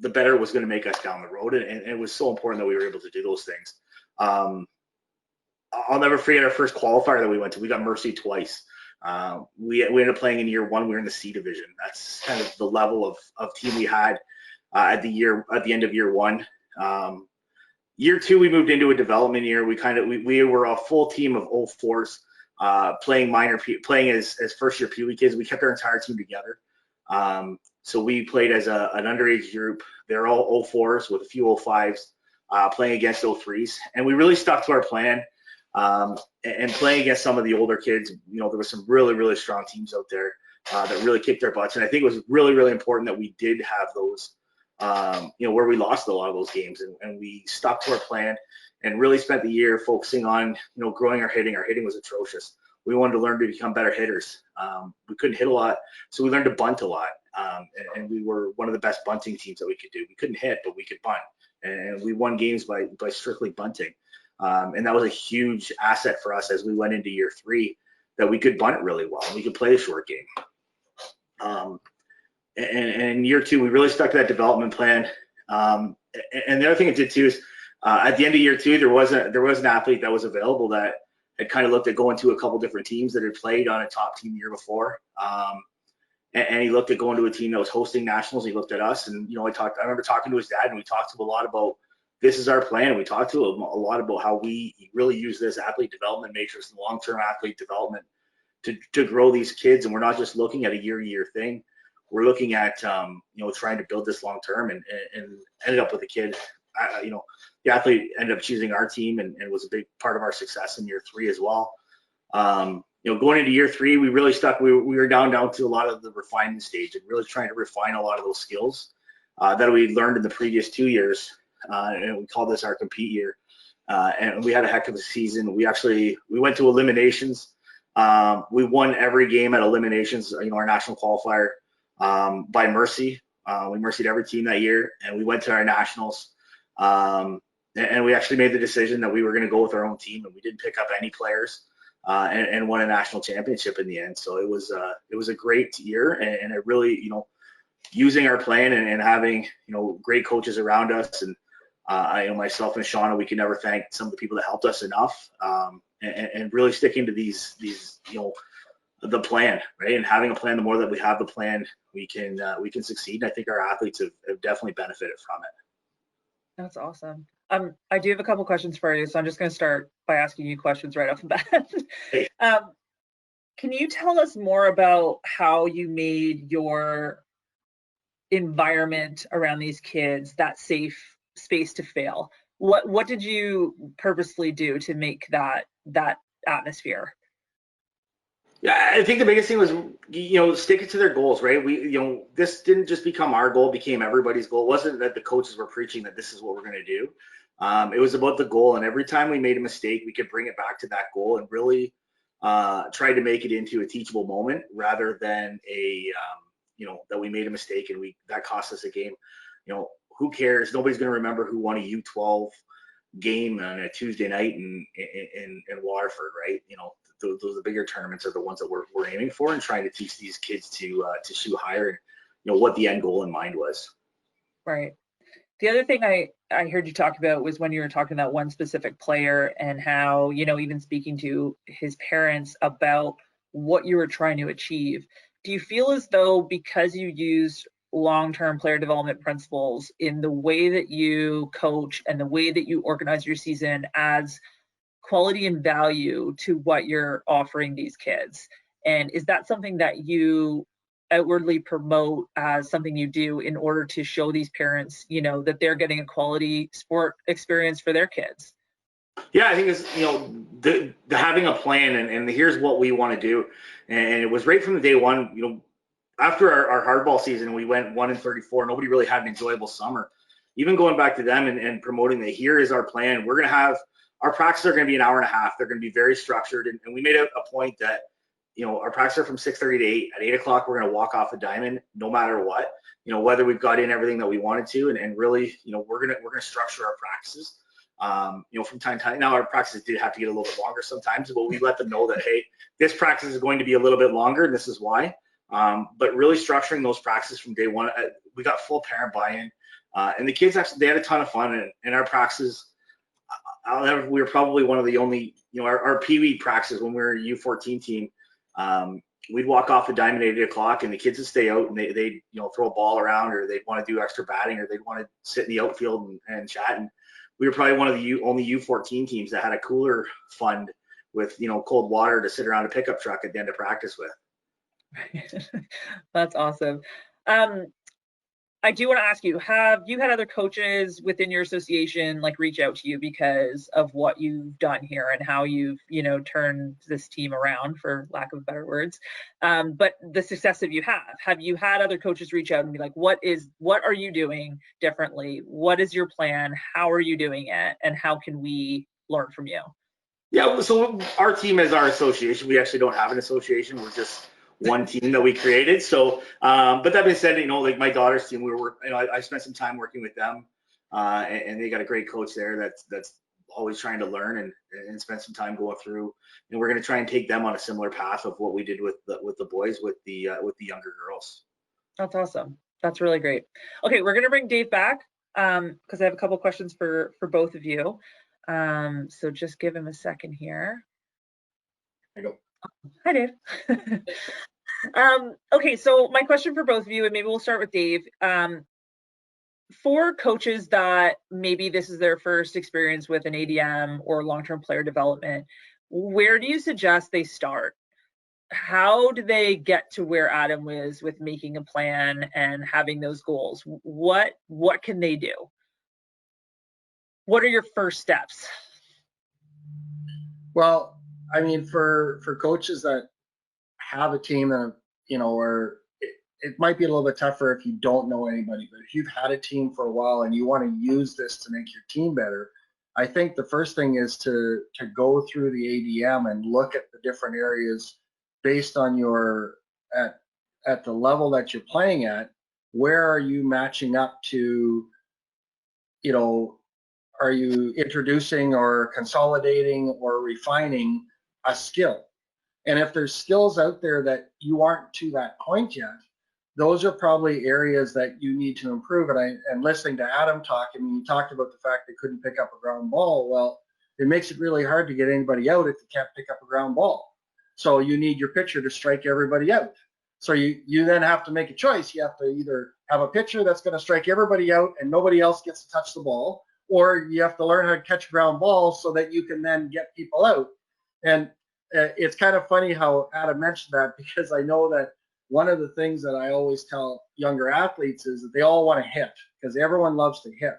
D: better it was going to make us down the road. And it was so important that we were able to do those things. I'll never forget our first qualifier that we went to. We got mercy twice. We ended up playing in year 1. We were in the C division. That's kind of the level of team we had at the end of year 1. Year 2, we moved into a development year. We were a full team of 04s, playing as first year Pee Wee kids. We kept our entire team together. So we played as an underage group. They're all 04s with a few 05s, playing against 03s. And we really stuck to our plan, and playing against some of the older kids. There were some really strong teams out there that really kicked their butts. And I think it was really important that we did have those, where we lost a lot of those games, and we stuck to our plan and really spent the year focusing on, growing our hitting. Our hitting was atrocious. We wanted to learn to become better hitters. We couldn't hit a lot, so we learned to bunt a lot. And we were one of the best bunting teams that we could do. We couldn't hit, but we could bunt. And we won games by strictly bunting. And that was a huge asset for us as we went into year 3, that we could bunt really well. We could play a short game. And year 2, we really stuck to that development plan. And the other thing it did too is, at the end of year 2, there was an athlete that was available that had kind of looked at going to a couple different teams that had played on a top team the year before. And he looked at going to a team that was hosting nationals. He looked at us, and I remember talking to his dad, and we talked to him a lot about this is our plan. We talked to them a lot about how we really use this athlete development matrix and long-term athlete development to grow these kids. And we're not just looking at a year-to-year thing. We're looking at, trying to build this long-term, and ended up with a kid. The athlete ended up choosing our team and was a big part of our success in year 3 as well. Going into year 3, we really stuck. We were down to a lot of the refinement stage and really trying to refine a lot of those skills that we learned in the previous 2 years. And we call this our compete year. And we had a heck of a season. We went to eliminations. We won every game at eliminations, our national qualifier, by mercy. We mercied every team that year, and we went to our nationals. And we actually made the decision that we were going to go with our own team, and we didn't pick up any players, and won a national championship in the end. So it was a great year, and it really, using our plan and having, great coaches around us, and myself and Shauna, we can never thank some of the people that helped us enough, and really sticking to these the plan, right? And having a plan, the more that we have the plan, we can succeed. And I think our athletes have definitely benefited from it.
B: That's awesome. I do have a couple questions for you, so I'm just going to start by asking you questions right off the bat.
D: Hey.
B: Can you tell us more about how you made your environment around these kids that safe space to fail? What did you purposely do to make that atmosphere?
D: Yeah, I think the biggest thing was, sticking to their goals, right? This didn't just become our goal, it became everybody's goal. It wasn't that the coaches were preaching that this is what we're going to do. It was about the goal, and every time we made a mistake, we could bring it back to that goal and really try to make it into a teachable moment rather than that we made a mistake and that cost us a game. Who cares? Nobody's going to remember who won a U12 game on a Tuesday night in Waterford, right? Those bigger tournaments are the ones that we're aiming for, and trying to teach these kids to shoot higher, and what the end goal in mind was.
B: Right. The other thing I heard you talk about was when you were talking about one specific player and how, even speaking to his parents about what you were trying to achieve. Do you feel as though because you used long-term player development principles in the way that you coach and the way that you organize your season adds quality and value to what you're offering these kids? And is that something that you outwardly promote as something you do in order to show these parents, that they're getting a quality sport experience for their kids?
D: Yeah, I think it's, the having a plan and here's what we want to do. And it was right from the day one, after our hardball season, we went 1-34. Nobody really had an enjoyable summer. Even going back to them and promoting that here is our plan. We're going to have, our practices are going to be an hour and a half. They're going to be very structured. And we made a point that, our practices are from 6:30 to 8. At 8 o'clock, we're going to walk off the diamond no matter what, whether we've got in everything that we wanted to. And really, we're going to structure our practices. From time to time. Now our practices did have to get a little bit longer sometimes, but we let them know that, hey, this practice is going to be a little bit longer, and this is why. But really structuring those practices from day one, we got full parent buy-in, and the kids actually, they had a ton of fun in our practices. We were probably one of the only, our Pee-wee practices when we were a U14 team, we'd walk off the diamond at 8 o'clock, and the kids would stay out and they'd throw a ball around, or they'd want to do extra batting, or they'd want to sit in the outfield and chat. And we were probably one of the only U14 teams that had a cooler fund with, cold water to sit around a pickup truck at the end of practice with.
B: That's awesome. I do want to ask you, have you had other coaches within your association reach out to you because of what you've done here and how you've, turned this team around, for lack of better words? But the success that you have you had other coaches reach out and be like, what are you doing differently? What is your plan? How are you doing it? And how can we learn from you?
D: Yeah, so our team is our association. We actually don't have an association. We're just one team that we created. So, but that being said, my daughter's team, I spent some time working with them, and they got a great coach there that's always trying to learn and spend some time going through. And we're going to try and take them on a similar path of what we did with the boys, with the younger girls.
B: That's awesome. That's really great. Okay, we're going to bring Dave back because I have a couple questions for both of you. So just give him a second here.
C: There you go.
B: Hi, Dave. Okay, so my question for both of you, and maybe we'll start with Dave. for coaches that maybe this is their first experience with an ADM or long-term player development, where do you suggest they start? How do they get to where Adam was with making a plan and having those goals? What can they do? What are your first steps?
C: Well, I mean, for coaches that have a team and, you know, or it might be a little bit tougher if you don't know anybody, but if you've had a team for a while and you want to use this to make your team better, I think the first thing is to go through the ADM and look at the different areas based on your at the level that you're playing at. Where are you matching up to? You know, are you introducing or consolidating or refining a skill? And if there's skills out there that you aren't to that point yet, those are probably areas that you need to improve. And listening to Adam talk, I mean, he talked about the fact they couldn't pick up a ground ball. Well, it makes it really hard to get anybody out if you can't pick up a ground ball. So you need your pitcher to strike everybody out. So you then have to make a choice. You have to either have a pitcher that's going to strike everybody out and nobody else gets to touch the ball, or you have to learn how to catch a ground ball so that you can then get people out. And it's kind of funny how Adam mentioned that, because I know that one of the things that I always tell younger athletes is that they all want to hit, because everyone loves to hit.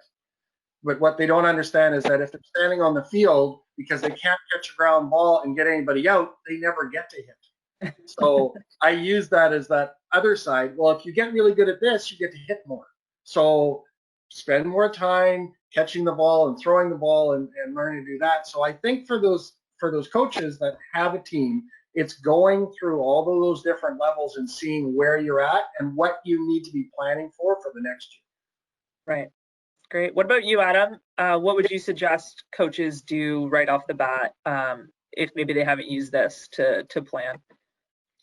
C: But what they don't understand is that if they're standing on the field because they can't catch a ground ball and get anybody out, they never get to hit. So I use that as that other side. Well, if you get really good at this, you get to hit more. So spend more time catching the ball and throwing the ball and learning to do that. So I think for those coaches that have a team, it's going through all of those different levels and seeing where you're at and what you need to be planning for the next year.
B: Right. Great. What about you, Adam? What would you suggest coaches do right off the bat if maybe they haven't used this to plan?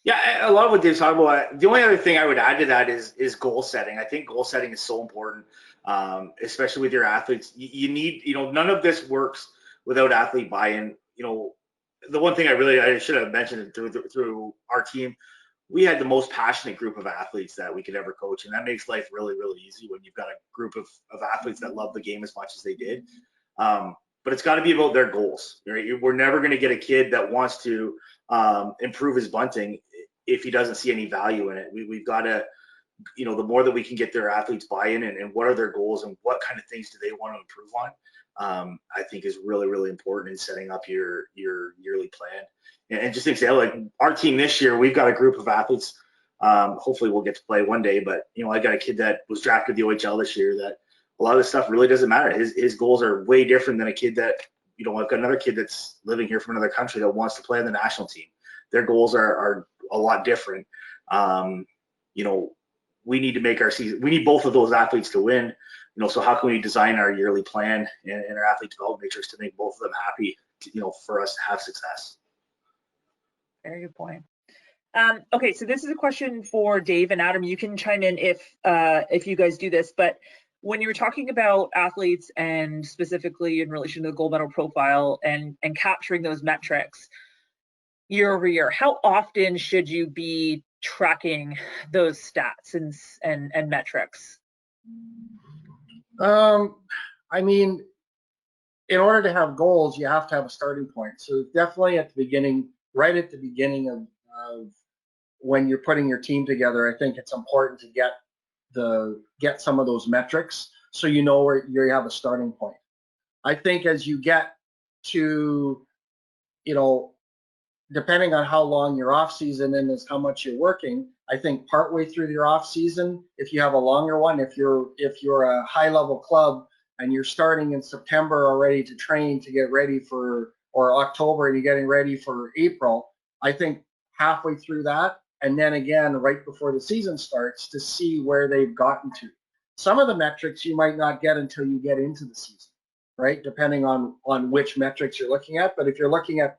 D: Yeah, a lot of what Dave's talking about. The only other thing I would add to that is goal setting. I think goal setting is so important, especially with your athletes. You need, none of this works without athlete buy-in. The one thing I should have mentioned through our team, we had the most passionate group of athletes that we could ever coach, and that makes life really, really easy when you've got a group of athletes that love the game as much as they did. But it's got to be about their goals. Right? We're never going to get a kid that wants to improve his bunting if he doesn't see any value in it. We've got to, the more that we can get their athletes buy-in and what are their goals and what kind of things do they want to improve on, I think is really, really important in setting up your yearly plan. And just think, like our team this year, we've got a group of athletes. Hopefully we'll get to play one day, but I got a kid that was drafted the OHL this year that a lot of this stuff really doesn't matter. His goals are way different than a kid that, I've got another kid that's living here from another country that wants to play on the national team. Their goals are a lot different. We need to make our season. We need both of those athletes to win. So how can we design our yearly plan and our athlete development matrix to make both of them happy? For us to have success.
B: Very good point. Okay, so this is a question for Dave and Adam. You can chime in if you guys do this, but when you were talking about athletes and specifically in relation to the gold medal profile and capturing those metrics year over year, how often should you be tracking those stats and metrics?
C: I mean, in order to have goals, you have to have a starting point. So definitely at the beginning, right at the beginning of when you're putting your team together, I think it's important to get some of those metrics so you know where you have a starting point. I think as you get to, depending on how long your off season is how much you're working, I think partway through your off season, if you have a longer one, if you're a high level club and you're starting in September already to train to get ready or October and you're getting ready for April, I think halfway through that, and then again right before the season starts to see where they've gotten to. Some of the metrics you might not get until you get into the season, right? Depending on which metrics you're looking at. But if you're looking at,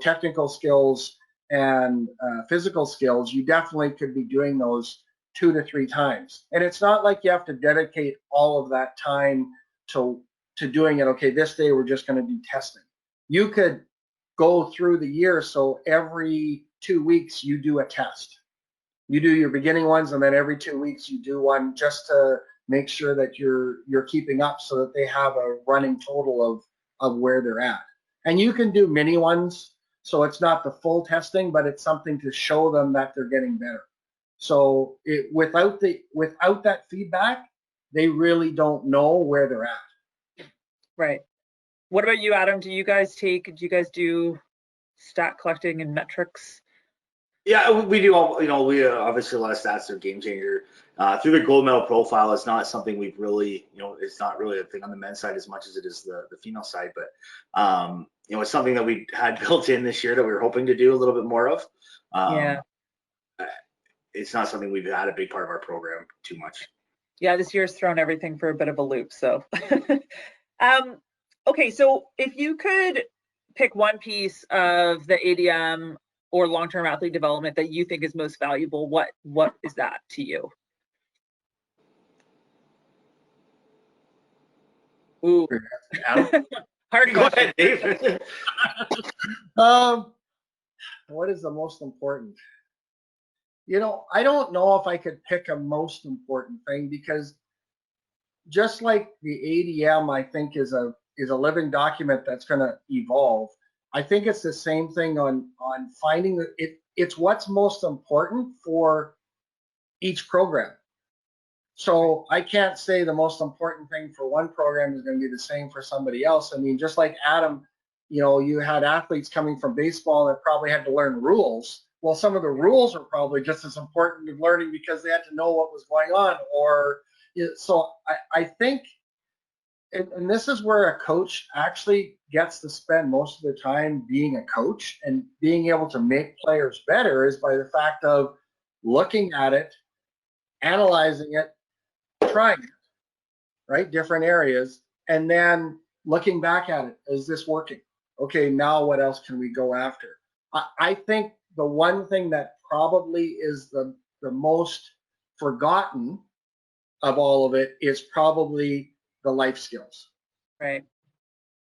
C: technical skills and physical skills, you definitely could be doing those 2 to 3 times. And it's not like you have to dedicate all of that time to doing it. Okay, this day we're just going to do testing. You could go through the year, so every 2 weeks you do a test. You do your beginning ones, and then every 2 weeks you do one just to make sure that you're keeping up so that they have a running total of where they're at. And you can do mini ones, so it's not the full testing, but it's something to show them that they're getting better. So without that feedback, they really don't know where they're at.
B: Right. What about you, Adam? Do you guys do stat collecting and metrics?
D: Yeah, we do all, we obviously a lot of stats are game changer. Through the gold medal profile, it's not something we've really, it's not really a thing on the men's side as much as it is the female side, but it's something that we had built in this year that we were hoping to do a little bit more of.
B: Yeah.
D: It's not something we've had a big part of our program too much.
B: Yeah, this year's thrown everything for a bit of a loop, so. Okay, so if you could pick one piece of the ADM or long-term athlete development that you think is most valuable, what is that to you? Ooh.
C: Adam?
B: Hard
D: Go
B: question.
D: ahead, Dave.
C: What is the most important? I don't know if I could pick a most important thing, because just like the ADM, I think is a living document that's going to evolve. I think it's the same thing on finding it's what's most important for each program. So I can't say the most important thing for one program is going to be the same for somebody else. I mean, just like Adam, you had athletes coming from baseball that probably had to learn rules. Well, some of the rules are probably just as important to learning because they had to know what was going on. So I think, and this is where a coach actually gets to spend most of the time being a coach and being able to make players better, is by the fact of looking at it, analyzing it, trying it, right? Different areas, and then looking back at it. Is this working? Okay, now what else can we go after? I think the one thing that probably is the most forgotten of all of it is probably the life skills.
B: Right.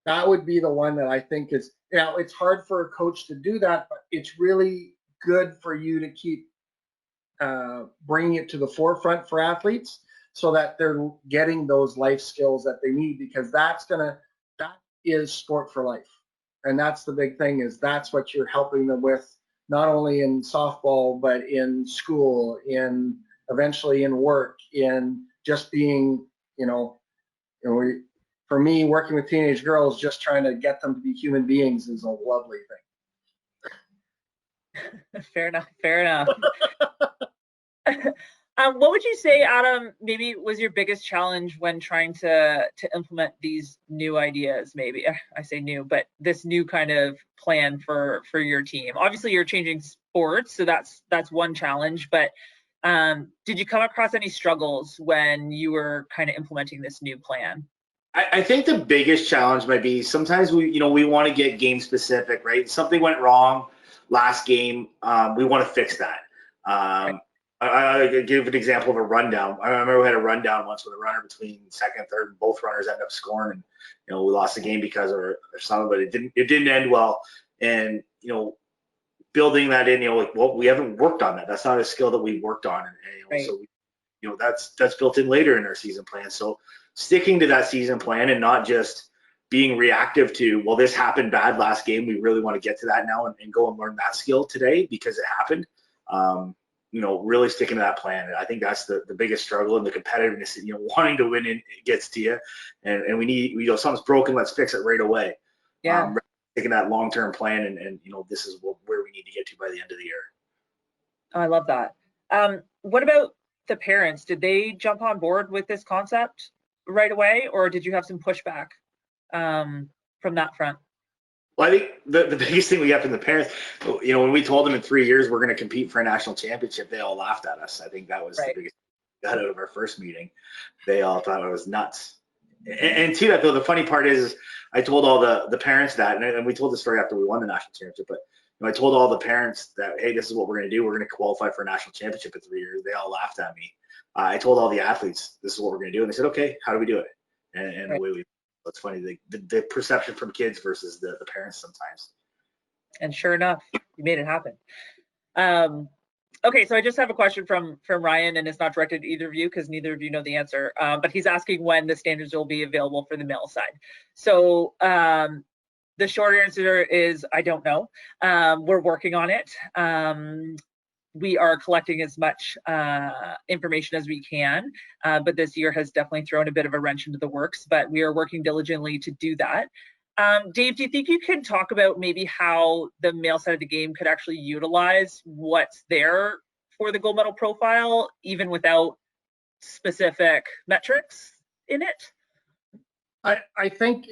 C: That would be the one that I think is, it's hard for a coach to do that, but it's really good for you to keep bringing it to the forefront for athletes so that they're getting those life skills that they need, because that is sport for life. And that's the big thing, is that's what you're helping them with, not only in softball, but in school, eventually in work, in just being, for me, working with teenage girls, just trying to get them to be human beings is a lovely thing.
B: Fair enough. What would you say, Adam, maybe was your biggest challenge when trying to implement these new ideas? Maybe I say new, but this new kind of plan for your team. Obviously, you're changing sports, so that's one challenge. But did you come across any struggles when you were kind of implementing this new plan?
D: I think the biggest challenge might be sometimes we want to get game specific, right? Something went wrong last game. We want to fix that.
B: Right.
D: I give an example of a rundown. I remember we had a rundown once with a runner between second and third, and both runners ended up scoring, and we lost the game because of something, but it didn't end well. And building that in, we haven't worked on that. That's not a skill that we worked on, and
B: Right.
D: so that's built in later in our season plan. So sticking to that season plan and not just being reactive to, well, this happened bad last game, we really want to get to that now and go and learn that skill today because it happened. Really sticking to that plan. And I think that's the biggest struggle, and the competitiveness, wanting to win it gets to you. And we need, something's broken, let's fix it right away.
B: Yeah.
D: Taking that long-term plan and this is where we need to get to by the end of the year.
B: I love that. What about the parents? Did they jump on board with this concept right away, or did you have some pushback from that front?
D: Well, I think the biggest thing we got from the parents, when we told them in 3 years we're going to compete for a national championship, they all laughed at us. I think that was
B: Right.
D: the biggest thing we got out of our first meeting. They all thought it was nuts. And to that, though, the funny part is I told all the parents that, and we told the story after we won the national championship, but I told all the parents that, hey, this is what we're going to do. We're going to qualify for a national championship in 3 years. They all laughed at me. I told all the athletes, this is what we're going to do. And they said, okay, how do we do it? And
B: Right.
D: the way we, it's funny, the perception from kids versus the parents sometimes.
B: And sure enough, you made it happen. Okay, so I just have a question from Ryan, and it's not directed to either of you because neither of you know the answer. But he's asking when the standards will be available for the male side. So the short answer is I don't know. We're working on it. We are collecting as much information as we can, but this year has definitely thrown a bit of a wrench into the works, but we are working diligently to do that. Dave, do you think you can talk about maybe how the male side of the game could actually utilize what's there for the gold medal profile, even without specific metrics in it?
C: I think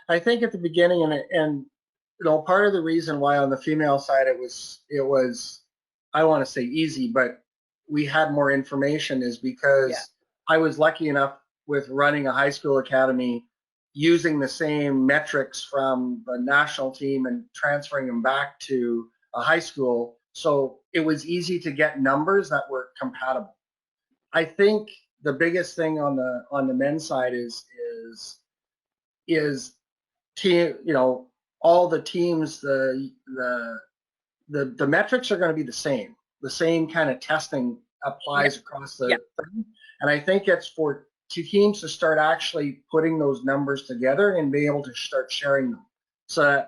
C: at the beginning, and you know, part of the reason why on the female side it was I want to say easy, but we had more information is because I was lucky enough with running a high school academy, using the same metrics from the national team and transferring them back to a high school. So it was easy to get numbers that were compatible. I think the biggest thing on the men's side is team, you know, all the teams, the metrics are going to be the same. The same kind of testing applies across the thing. And I think it's for teams to start actually putting those numbers together and be able to start sharing them so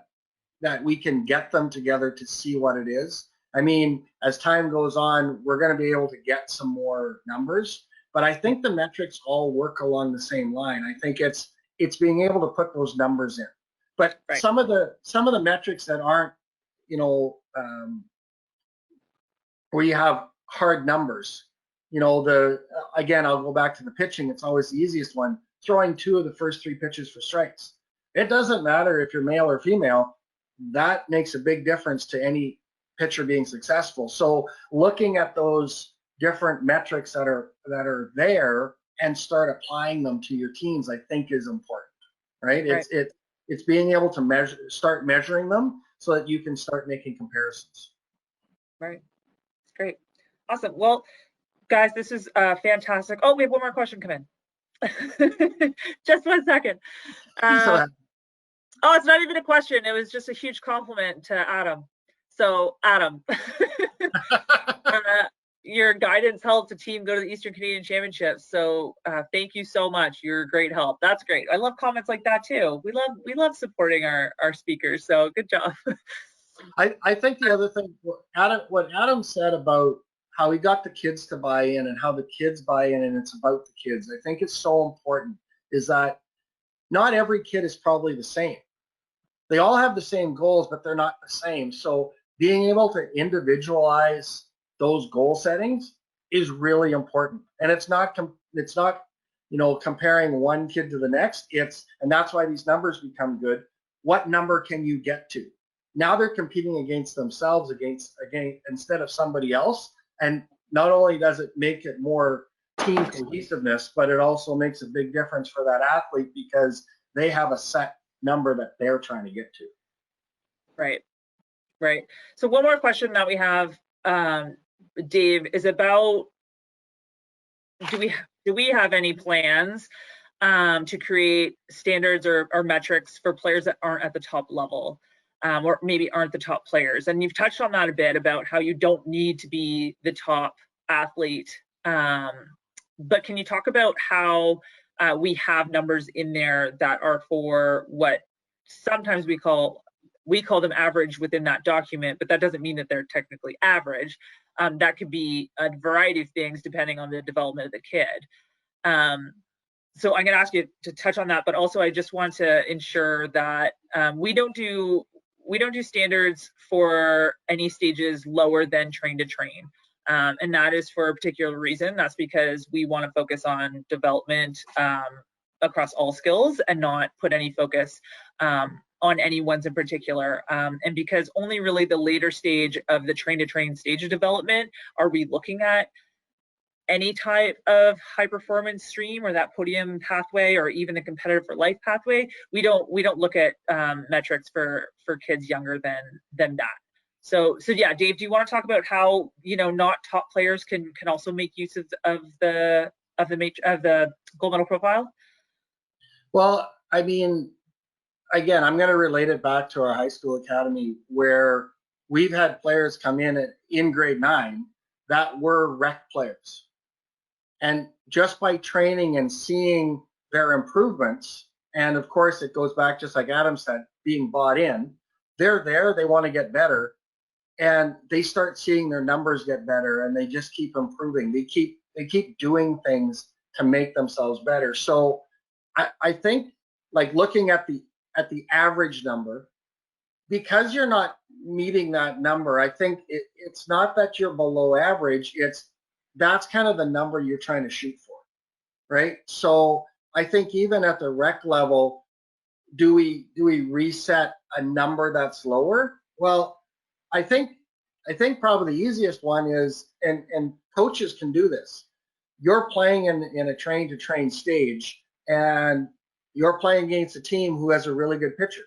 C: that we can get them together to see what it is. I mean, as time goes on, we're going to be able to get some more numbers, but I think the metrics all work along the same line. I think it's being able to put those numbers in. But some of the metrics that aren't, you know, where you have hard numbers, you know, again, I'll go back to the pitching. It's always the easiest one. Throwing 2 of the first 3 pitches for strikes. It doesn't matter if you're male or female. That makes a big difference to any pitcher being successful. So looking at those different metrics that are there and start applying them to your teams, I think is important, right? It's being able to start measuring them so that you can start making comparisons.
B: Right. Great. Awesome. Well, guys, this is fantastic. Oh, we have one more question come in. Just 1 second. Oh, it's not even a question. It was just a huge compliment to Adam. So, Adam, your guidance helped the team go to the Eastern Canadian Championships. So, thank you so much. You're a great help. That's great. I love comments like that too. We love supporting our speakers. So, good job.
C: I think the other thing, what Adam said about how he got the kids to buy in and how the kids buy in and it's about the kids, I think it's so important, is that not every kid is probably the same. They all have the same goals, but they're not the same. So being able to individualize those goal settings is really important. And it's not you know, comparing one kid to the next. And that's why these numbers become good. What number can you get to? Now they're competing against themselves against instead of somebody else. And not only does it make it more team cohesiveness, but it also makes a big difference for that athlete because they have a set number that they're trying to get to.
B: Right. So one more question that we have, Dave, is about do we have any plans to create standards or metrics for players that aren't at the top level? Or maybe aren't the top players. And you've touched on that a bit about how you don't need to be the top athlete. But can you talk about how we have numbers in there that are for what sometimes we call them average within that document, but that doesn't mean that they're technically average. That could be a variety of things depending on the development of the kid. So I'm going to ask you to touch on that, but also I just want to ensure that we don't do standards for any stages lower than train to train. And that is for a particular reason. That's because we want to focus on development across all skills and not put any focus on any ones in particular. And because only really the later stage of the train to train stage of development are we looking at any type of high performance stream or that podium pathway or even the competitive for life pathway. We don't look at metrics for kids younger than that. So yeah, Dave, do you want to talk about how, you know, not top players can also make use of the gold medal profile?
C: Well, I mean, again, I'm going to relate it back to our high school academy where we've had players come in grade 9 that were rec players. And just by training and seeing their improvements, and of course it goes back, just like Adam said, being bought in, they're there, they want to get better, and they start seeing their numbers get better, and they just keep improving. They keep doing things to make themselves better. So I think, like, looking at the average number, because you're not meeting that number, I think it's not that you're below average, that's kind of the number you're trying to shoot for, right? So I think even at the rec level, do we reset a number that's lower? Well, I think probably the easiest one is, and coaches can do this. You're playing in a train to train stage, and you're playing against a team who has a really good pitcher,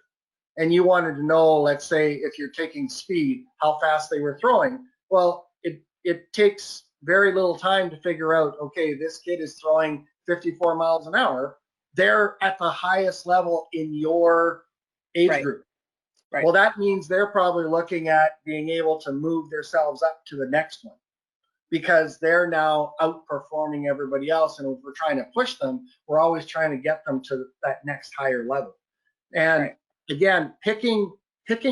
C: and you wanted to know, let's say, if you're taking speed, how fast they were throwing. Well, it takes very little time to figure out, okay, this kid is throwing 54 miles an hour. They're at the highest level in your age group.
B: Right.
C: Well, that means they're probably looking at being able to move themselves up to the next one, because they're now outperforming everybody else. And if we're trying to push them, we're always trying to get them to that next higher level. And again, picking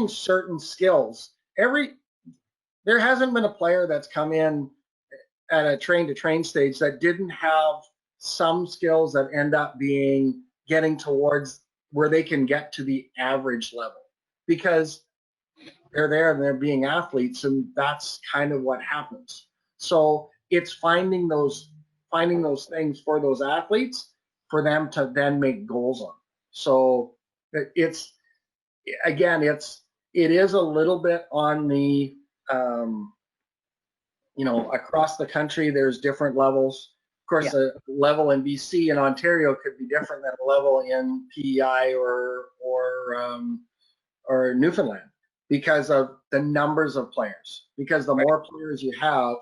C: certain skills. There hasn't been a player that's come in at a train to train stage that didn't have some skills that end up getting towards where they can get to the average level, because they're there and they're being athletes, and that's kind of what happens. So it's finding those things for those athletes for them to then make goals on. So it is a little bit on the across the country, there's different levels. Of course, a level in BC and Ontario could be different than a level in PEI or Newfoundland, because of the numbers of players. Because the more players you have,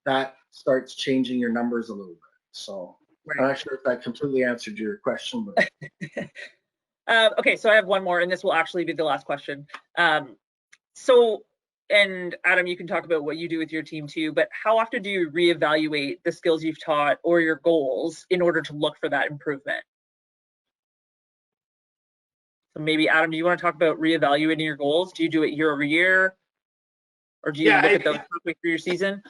C: that starts changing your numbers a little bit. So I'm not sure if that completely answered your question, but
B: okay, so I have one more, and this will actually be the last question. And Adam, you can talk about what you do with your team too, but how often do you reevaluate the skills you've taught or your goals in order to look for that improvement? So maybe, Adam, do you want to talk about reevaluating your goals? Do you do it year over year? Or do you look at those halfway through your season?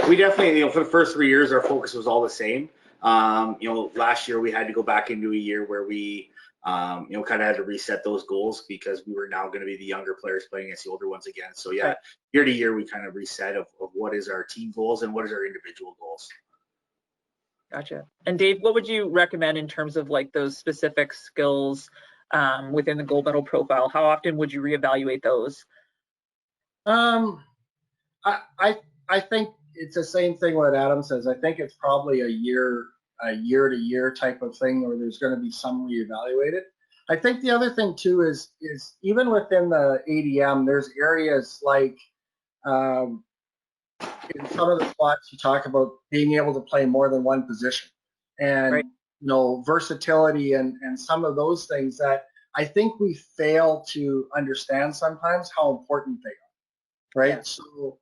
D: We definitely, for the first 3 years, our focus was all the same. Last year we had to go back into a year where we kind of had to reset those goals, because we were now going to be the younger players playing against the older ones again. So year to year, we kind of reset of what is our team goals and what is our individual goals.
B: Gotcha. And Dave, what would you recommend in terms of like those specific skills within the gold medal profile? How often would you reevaluate those?
C: I think it's the same thing what Adam says. I think it's probably a year to year type of thing, where there's going to be some reevaluated. I think the other thing too is even within the ADM, there's areas like in some of the spots you talk about being able to play more than one position, and versatility and some of those things that I think we fail to understand sometimes how important they are, right? Yeah. So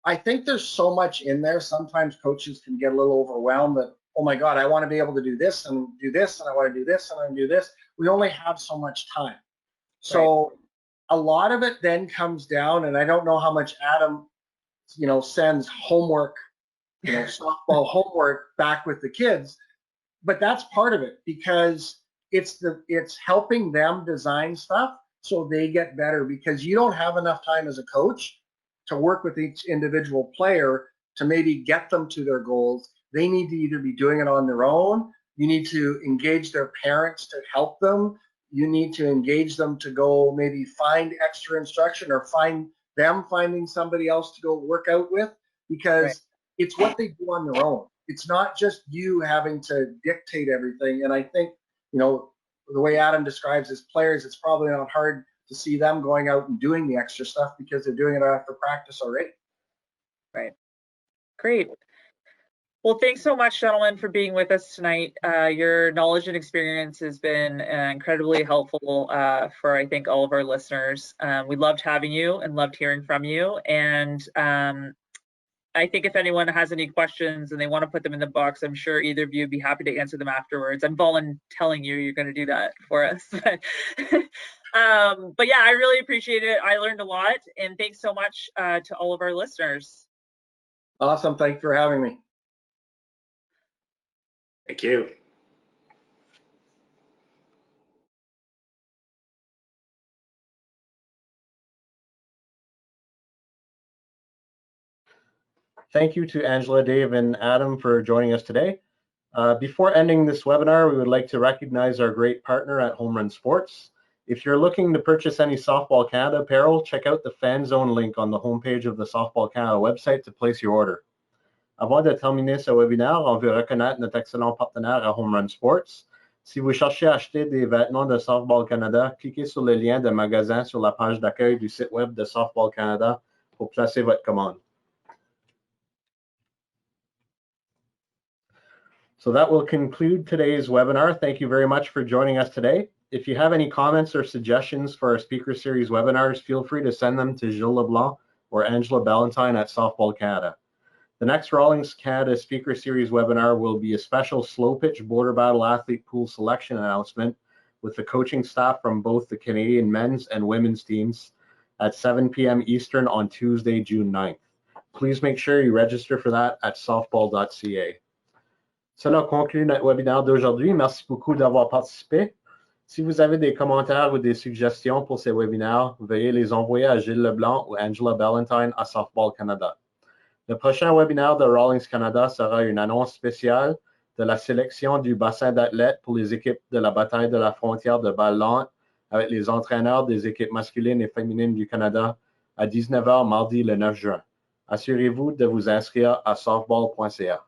C: I think there's so much in there. Sometimes coaches can get a little overwhelmed that, oh my God, I want to be able to do this and do this, and I want to do this and I want to do this. We only have so much time. So a lot of it then comes down, and I don't know how much Adam, sends homework, softball homework back with the kids, but that's part of it, because it's helping them design stuff so they get better, because you don't have enough time as a coach to work with each individual player to maybe get them to their goals. They need to either be doing it on their own. You need to engage their parents to help them. You need to engage them to go maybe find extra instruction, or finding somebody else to go work out with, because it's what they do on their own. It's not just you having to dictate everything. And I think, the way Adam describes his players, it's probably not hard to see them going out and doing the extra stuff, because they're doing it after practice already.
B: Right. Great. Well, thanks so much, gentlemen, for being with us tonight. Your knowledge and experience has been incredibly helpful for, I think, all of our listeners. We loved having you and loved hearing from you. And I think if anyone has any questions and they want to put them in the box, I'm sure either of you would be happy to answer them afterwards. I'm telling you, you're going to do that for us. But yeah, I really appreciate it. I learned a lot, and thanks so much to all of our listeners.
C: Awesome. Thanks for having me.
D: Thank you.
A: Thank you to Angela, Dave, and Adam for joining us today. Before ending this webinar, we would like to recognize our great partner at Home Run Sports. If you're looking to purchase any Softball Canada apparel, check out the Fan Zone link on the homepage of the Softball Canada website to place your order. Avant de terminer ce webinaire, on veut reconnaître notre excellent partenaire à Home Run Sports. Si vous cherchez à acheter des vêtements de Softball Canada, cliquez sur le lien de magasin sur la page d'accueil du site web de Softball Canada pour placer votre commande. So that will conclude today's webinar. Thank you very much for joining us today. If you have any comments or suggestions for our speaker series webinars, feel free to send them to Gilles Leblanc or Angela Ballantyne at Softball Canada. The next Rawlings Canada Speaker Series webinar will be a special slow pitch border battle athlete pool selection announcement with the coaching staff from both the Canadian men's and women's teams at 7 p.m. Eastern on Tuesday, June 9th. Please make sure you register for that at softball.ca. Cela conclut notre webinaire d'aujourd'hui. Merci beaucoup d'avoir participé. Si vous avez des commentaires ou des suggestions pour ces webinaires, veuillez les envoyer à Gilles Leblanc ou Angela Ballantyne à Softball Canada. Le prochain webinaire de Rawlings Canada sera une annonce spéciale de la sélection du bassin d'athlètes pour les équipes de la bataille de la frontière de balle lente avec les entraîneurs des équipes masculines et féminines du Canada à 19h mardi le 9 juin. Assurez-vous de vous inscrire à softball.ca.